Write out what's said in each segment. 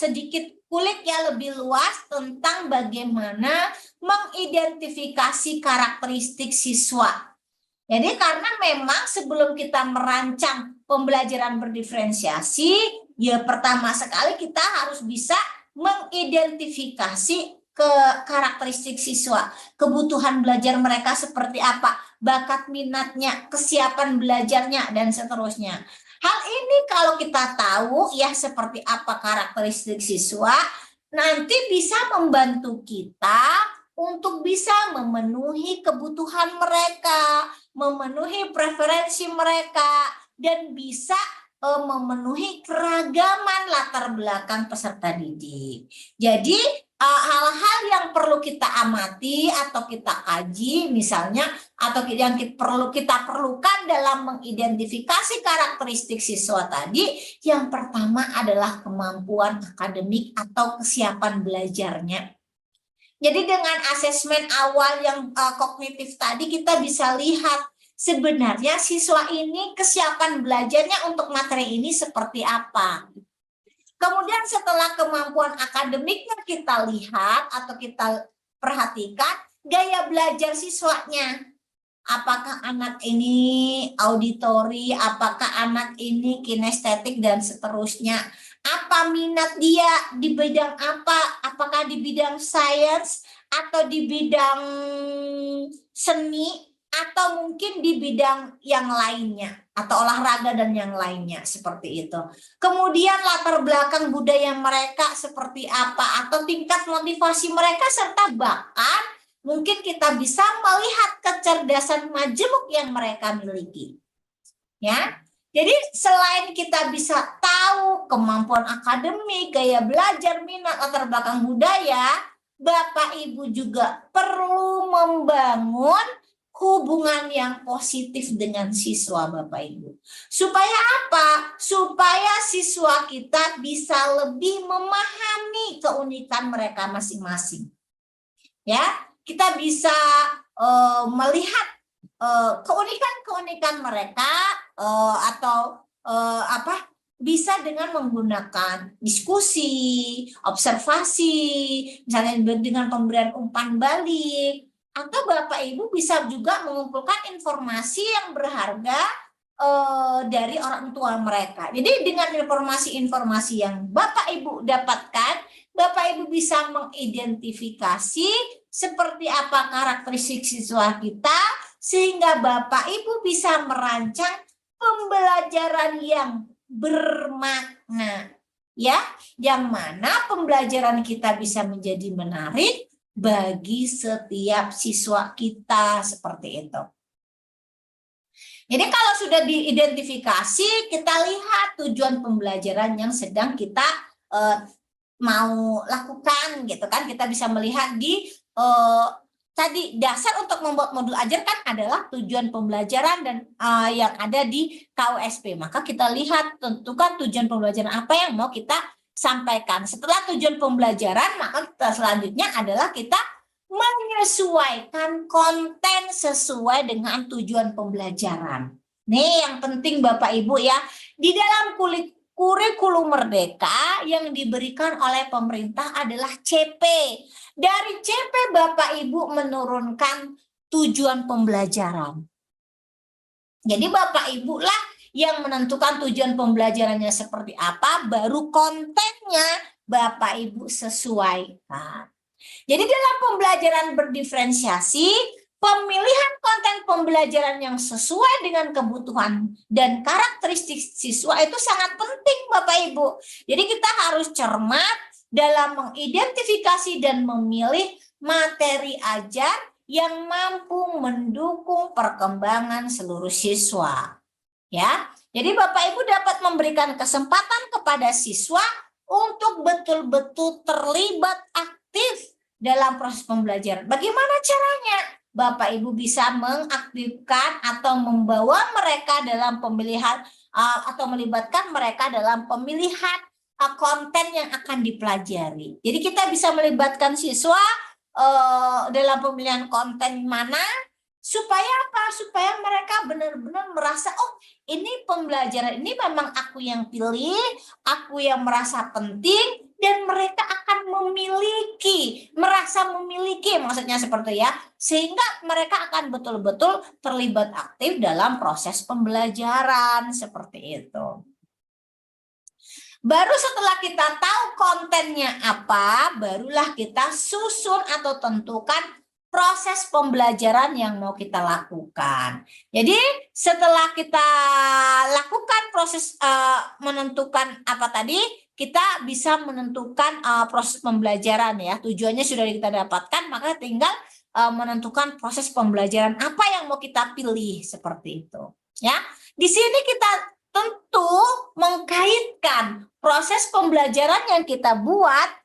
sedikit kulik ya lebih luas tentang bagaimana mengidentifikasi karakteristik siswa. Jadi karena memang sebelum kita merancang pembelajaran berdiferensiasi, ya pertama sekali kita harus bisa mengidentifikasi ke karakteristik siswa, kebutuhan belajar mereka seperti apa, bakat minatnya, kesiapan belajarnya, dan seterusnya. Hal ini kalau kita tahu ya seperti apa karakteristik siswa, nanti bisa membantu kita untuk bisa memenuhi kebutuhan mereka, memenuhi preferensi mereka, dan bisa memenuhi keragaman latar belakang peserta didik. Jadi hal-hal yang perlu kita amati atau kita kaji misalnya, atau yang perlu kita perlukan dalam mengidentifikasi karakteristik siswa tadi, yang pertama adalah kemampuan akademik atau kesiapan belajarnya. Jadi dengan asesmen awal yang kognitif tadi kita bisa lihat sebenarnya siswa ini kesiapan belajarnya untuk materi ini seperti apa. Kemudian setelah kemampuan akademiknya kita lihat atau kita perhatikan gaya belajar siswanya. Apakah anak ini auditori, apakah anak ini kinestetik, dan seterusnya. Apa minat dia di bidang apa? Apakah di bidang sains atau di bidang seni atau mungkin di bidang yang lainnya atau olahraga dan yang lainnya seperti itu. Kemudian latar belakang budaya mereka seperti apa atau tingkat motivasi mereka serta bakat. Mungkin kita bisa melihat kecerdasan majemuk yang mereka miliki. Ya. Jadi selain kita bisa tahu kemampuan akademik, gaya belajar, minat, latar belakang budaya, Bapak Ibu juga perlu membangun hubungan yang positif dengan siswa Bapak Ibu. Supaya apa? Supaya siswa kita bisa lebih memahami keunikan mereka masing-masing. Ya, kita bisa melihat keunikan-keunikan mereka atau bisa dengan menggunakan diskusi, observasi, misalnya dengan pemberian umpan balik, atau Bapak Ibu bisa juga mengumpulkan informasi yang berharga dari orang tua mereka. Jadi dengan informasi-informasi yang Bapak Ibu dapatkan, Bapak Ibu bisa mengidentifikasi seperti apa karakteristik siswa kita, sehingga Bapak Ibu bisa merancang pembelajaran yang bermakna, ya, yang mana pembelajaran kita bisa menjadi menarik bagi setiap siswa kita seperti itu. Jadi kalau sudah diidentifikasi, kita lihat tujuan pembelajaran yang sedang kita mau lakukan, gitu kan? Kita bisa melihat di tadi dasar untuk membuat modul ajar kan adalah tujuan pembelajaran dan yang ada di KUSP. Maka kita lihat tentukan tujuan pembelajaran apa yang mau kita sampaikan. Setelah tujuan pembelajaran, maka kita selanjutnya adalah kita menyesuaikan konten sesuai dengan tujuan pembelajaran. Nih yang penting Bapak Ibu ya, di dalam kurikulum Merdeka yang diberikan oleh pemerintah adalah CP. Dari CP Bapak Ibu menurunkan tujuan pembelajaran. Jadi Bapak Ibu lah yang menentukan tujuan pembelajarannya seperti apa, baru kontennya Bapak Ibu sesuaikan. Jadi dalam pembelajaran berdiferensiasi, pemilihan konten pembelajaran yang sesuai dengan kebutuhan dan karakteristik siswa itu sangat penting Bapak Ibu. Jadi kita harus cermat dalam mengidentifikasi dan memilih materi ajar yang mampu mendukung perkembangan seluruh siswa. Ya, jadi Bapak Ibu dapat memberikan kesempatan kepada siswa untuk betul-betul terlibat aktif dalam proses pembelajaran. Bagaimana caranya? Bapak Ibu bisa mengaktifkan atau membawa mereka dalam pemilihan atau melibatkan mereka dalam pemilihan konten yang akan dipelajari. Jadi kita bisa melibatkan siswa dalam pemilihan konten mana supaya apa? Supaya mereka benar-benar merasa, oh ini pembelajaran ini memang aku yang pilih, aku yang merasa penting, dan mereka akan merasa memiliki maksudnya seperti ya, sehingga mereka akan betul-betul terlibat aktif dalam proses pembelajaran seperti itu. Baru setelah kita tahu kontennya apa, barulah kita susun atau tentukan proses pembelajaran yang mau kita lakukan. Jadi setelah kita lakukan proses menentukan apa tadi, kita bisa menentukan proses pembelajaran ya. Tujuannya sudah kita dapatkan, maka tinggal menentukan proses pembelajaran apa yang mau kita pilih seperti itu. Ya, di sini kita tentu mengkaitkan proses pembelajaran yang kita buat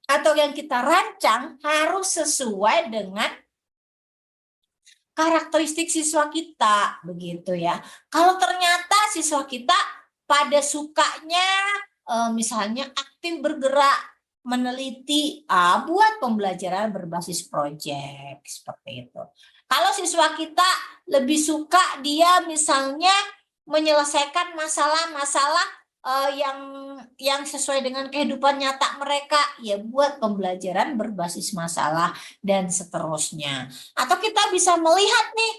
atau yang kita rancang harus sesuai dengan karakteristik siswa kita, begitu ya. Kalau ternyata siswa kita pada sukanya misalnya aktif bergerak, meneliti, buat pembelajaran berbasis proyek seperti itu. Kalau siswa kita lebih suka dia misalnya menyelesaikan masalah-masalah yang sesuai dengan kehidupan nyata mereka, ya buat pembelajaran berbasis masalah dan seterusnya. Atau kita bisa melihat nih,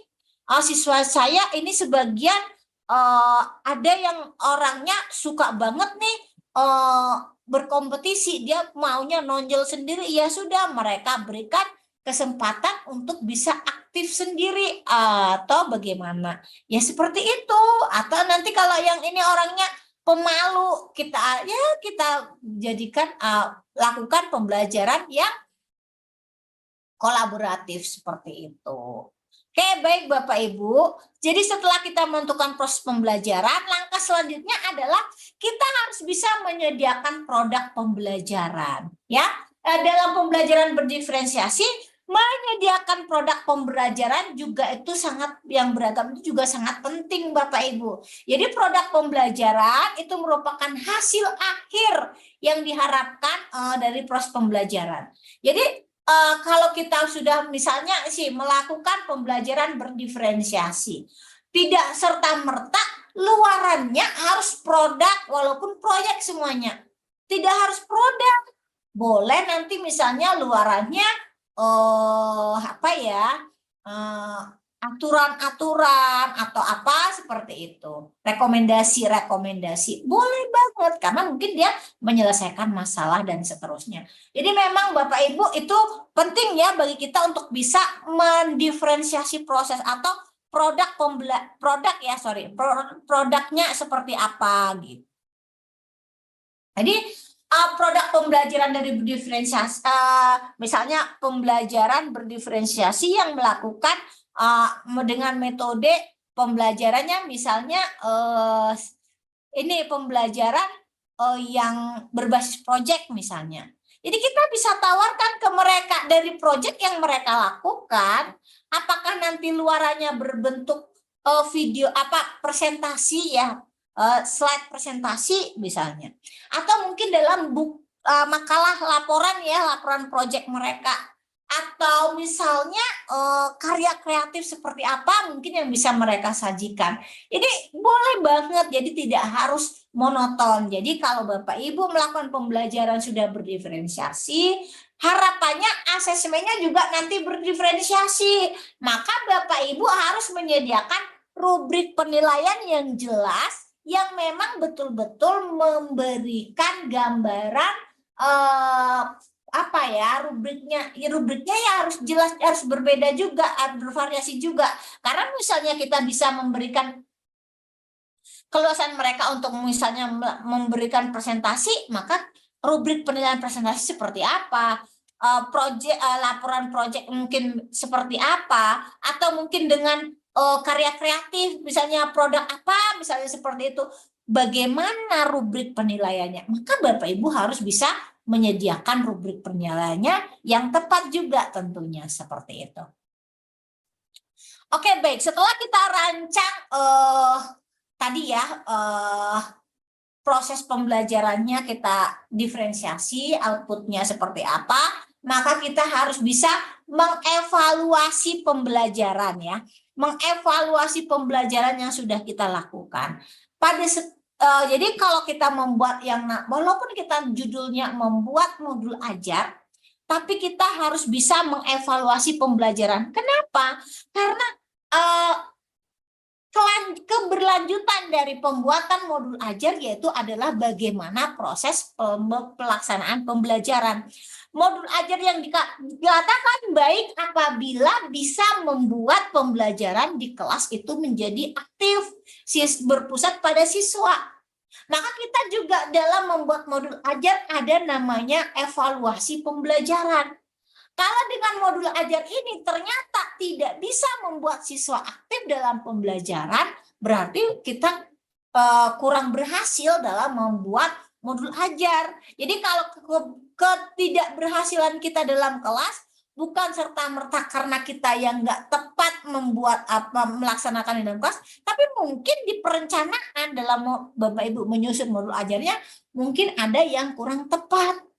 siswa saya ini sebagian ada yang orangnya suka banget nih berkompetisi, dia maunya nonjol sendiri, ya sudah mereka berikan kesempatan untuk bisa aktif sendiri atau bagaimana ya seperti itu. Atau nanti kalau yang ini orangnya pemalu, kita jadikan lakukan pembelajaran yang kolaboratif seperti itu. Oke, baik Bapak Ibu. Jadi setelah kita menentukan proses pembelajaran, langkah selanjutnya adalah kita harus bisa menyediakan produk pembelajaran ya. Dalam pembelajaran berdiferensiasi, menyediakan produk pembelajaran juga itu yang beragam itu juga sangat penting Bapak Ibu. Jadi produk pembelajaran itu merupakan hasil akhir yang diharapkan dari proses pembelajaran. Jadi kalau kita sudah misalnya melakukan pembelajaran berdiferensiasi, tidak serta-merta luarannya harus produk walaupun proyek semuanya. Tidak harus produk. Boleh nanti misalnya luarannya aturan-aturan atau apa seperti itu, rekomendasi boleh banget karena mungkin dia menyelesaikan masalah dan seterusnya. Jadi memang Bapak Ibu itu penting ya bagi kita untuk bisa mendiferensiasi proses atau produknya seperti apa gitu. Jadi produk pembelajaran dari berdiferensiasi, misalnya pembelajaran berdiferensiasi yang melakukan dengan metode pembelajarannya misalnya ini pembelajaran yang berbasis proyek misalnya. Jadi kita bisa tawarkan ke mereka dari proyek yang mereka lakukan, apakah nanti luarannya berbentuk video presentasi ya, slide presentasi misalnya, atau mungkin dalam makalah laporan proyek mereka, atau misalnya karya kreatif seperti apa mungkin yang bisa mereka sajikan. Jadi boleh banget, jadi tidak harus monoton. Jadi kalau Bapak Ibu melakukan pembelajaran sudah berdiferensiasi, harapannya asesmennya juga nanti berdiferensiasi. Maka Bapak Ibu harus menyediakan rubrik penilaian yang jelas, yang memang betul-betul memberikan gambaran rubriknya ya harus jelas, harus berbeda juga, harus bervariasi juga. Karena misalnya kita bisa memberikan keluasan mereka untuk misalnya memberikan presentasi, maka rubrik penilaian presentasi seperti apa, laporan proyek mungkin seperti apa, atau mungkin dengan karya kreatif, misalnya produk apa, misalnya seperti itu, bagaimana rubrik penilaiannya. Maka Bapak Ibu harus bisa menyediakan rubrik penilaiannya yang tepat juga tentunya seperti itu. Oke, baik. Setelah kita rancang tadi ya proses pembelajarannya, kita diferensiasi outputnya seperti apa, maka kita harus bisa mengevaluasi pembelajaran ya, mengevaluasi pembelajaran yang sudah kita lakukan. Jadi kalau kita membuat walaupun kita judulnya membuat modul ajar, tapi kita harus bisa mengevaluasi pembelajaran. Kenapa? Karena keberlanjutan dari pembuatan modul ajar yaitu adalah bagaimana proses pelaksanaan pembelajaran. Modul ajar yang dikatakan baik apabila bisa membuat pembelajaran di kelas itu menjadi aktif, berpusat pada siswa. Maka kita juga dalam membuat modul ajar ada namanya evaluasi pembelajaran. Kalau dengan modul ajar ini ternyata tidak bisa membuat siswa aktif dalam pembelajaran, berarti kita kurang berhasil dalam membuat modul ajar. Jadi kalau ketidakberhasilan kita dalam kelas bukan serta-merta karena kita yang nggak tepat melaksanakan di dalam kelas, tapi mungkin di perencanaan dalam Bapak Ibu menyusun modul ajarnya mungkin ada yang kurang tepat.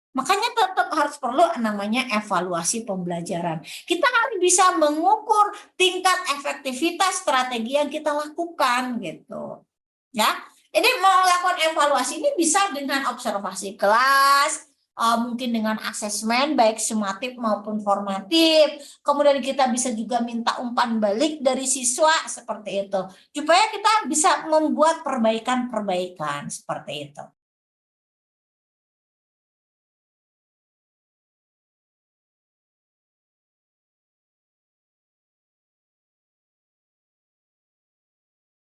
Makanya tetap harus perlu namanya evaluasi pembelajaran. Kita harus bisa mengukur tingkat efektivitas strategi yang kita lakukan gitu. Ya. Jadi melakukan evaluasi ini bisa dengan observasi kelas, mungkin dengan asesmen baik sumatif maupun formatif. Kemudian kita bisa juga minta umpan balik dari siswa seperti itu. Supaya kita bisa membuat perbaikan-perbaikan seperti itu.